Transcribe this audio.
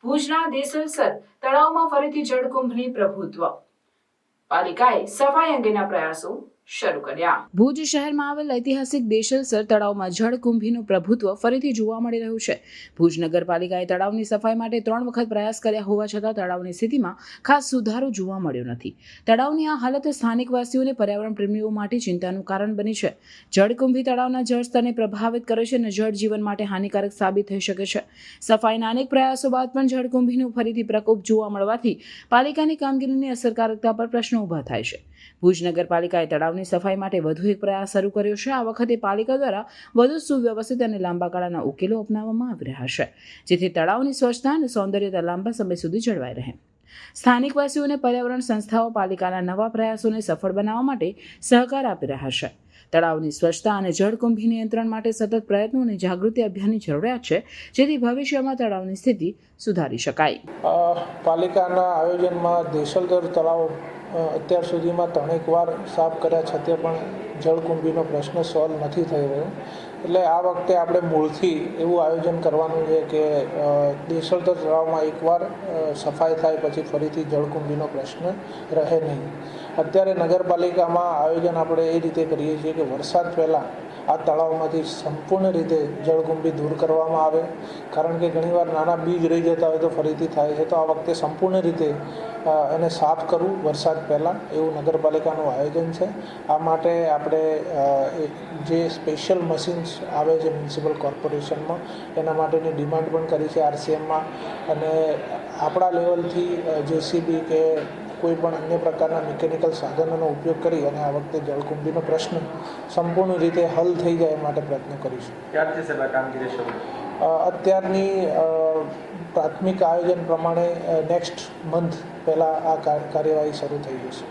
ભુજના દેસલસર તળાવમાં ફરીથી જળકુંભની પ્રભુત્વ, પાલિકાએ સફાઈ અંગેના પ્રયાસો શરૂ કર્યા. ભુજ શહેરમાં આવેલ ઐતિહાસિક દેસલસર તળાવમાં જળકુંભીનું પ્રભુત્વ ફરીથી જોવા મળી રહ્યું છે. ભુજ નગરપાલિકાએ તળાવની સફાઈ માટે 3 વખત પ્રયાસ કર્યા હોવા છતાં તળાવની સ્થિતિમાં ખાસ સુધારો જોવા મળ્યો નથી. તળાવની આ હાલત સ્થાનિકવાસીઓને પર્યાવરણ પ્રેમીઓ માટે ચિંતાનું કારણ બની છે. જળકુંભી તળાવના જળસ્તરને પ્રભાવિત કરે છે અને જળ જીવન માટે હાનિકારક સાબિત થઈ શકે છે. સફાઈના અનેક પ્રયાસો બાદ પણ જળકુંભીનું ફરીથી પ્રકોપ જોવા મળવાથી પાલિકાની કામગીરીની અસરકારકતા પર પ્રશ્નો ઊભા થાય છે. ભુજ નગરપાલિકાએ તળાવની સફાઈ માટે વધુ એક પ્રયાસ શરૂ કર્યો છે. આ વખતે પાલિકા દ્વારા વધુ સુવ્યવસ્થિત અને લાંબા ગાળાના ઉકેલો અપનાવવામાં આવી રહ્યા છે, જેથી તળાવની સ્વચ્છતા અને સૌંદર્યતા લાંબા સમય સુધી જળવાઈ રહે. સ્થાનિકવાસીઓને પર્યાવરણ સંસ્થાઓ પાલિકાના નવા પ્રયાસોને સફળ બનાવવા માટે સહકાર આપી રહ્યા છે. તળાવની સ્વચ્છતા અને જળકુંભી નિયંત્રણ માટે સતત પ્રયત્નો અને જાગૃતિ અભિયાનની જરૂરિયાત છે, જેથી ભવિષ્યમાં તળાવની સ્થિતિ સુધારી શકાય. પાલિકાના આયોજનમાં દેસલસર તળાવ અત્યાર સુધીમાં 3 વાર સાફ કર્યા છતાં પણ જળકુંભીનો પ્રશ્ન સોલ્વ નથી થઈ રહ્યો. એટલે આ વખતે આપણે મૂળથી એવું આયોજન કરવાનું છે કે દેસલસર તળાવમાં એકવાર સફાઈ થાય પછી ફરીથી જળકુંભીનો પ્રશ્ન રહે નહીં. અત્યારે નગરપાલિકામાં આયોજન આપણે એ રીતે કરીએ છીએ કે વરસાદ પહેલાં આ તળાવમાંથી સંપૂર્ણ રીતે જળકુંભી દૂર કરવામાં આવે, કારણ કે ઘણીવાર નાના બીજ રહી જતા હોય તો ફરીથી થાય છે. તો આ વખતે સંપૂર્ણ રીતે એને સાફ કરવું વરસાદ પહેલાં, એવું નગરપાલિકાનું આયોજન છે. આ માટે આપણે જે સ્પેશિયલ મશીન્સ આવે છે મ્યુનિસિપલ કોર્પોરેશનમાં, એના માટેની ડિમાન્ડ પણ કરી છે RCMમાં. અને આપણા લેવલથી JCB કે કોઈ પણ અન્ય પ્રકારના મિકેનિકલ સાધનોનો ઉપયોગ કરી અને આ વખતે જળકુંભીનો પ્રશ્ન સંપૂર્ણ રીતે હલ થઈ જાય માટે પ્રયત્ન કરીશું. ક્યારથી સર કામગીરી શરૂ? અત્યારની પ્રાથમિક આયોજન પ્રમાણે નેક્સ્ટ મંથ પહેલાં આ કાર્યવાહી શરૂ થઈ જશે.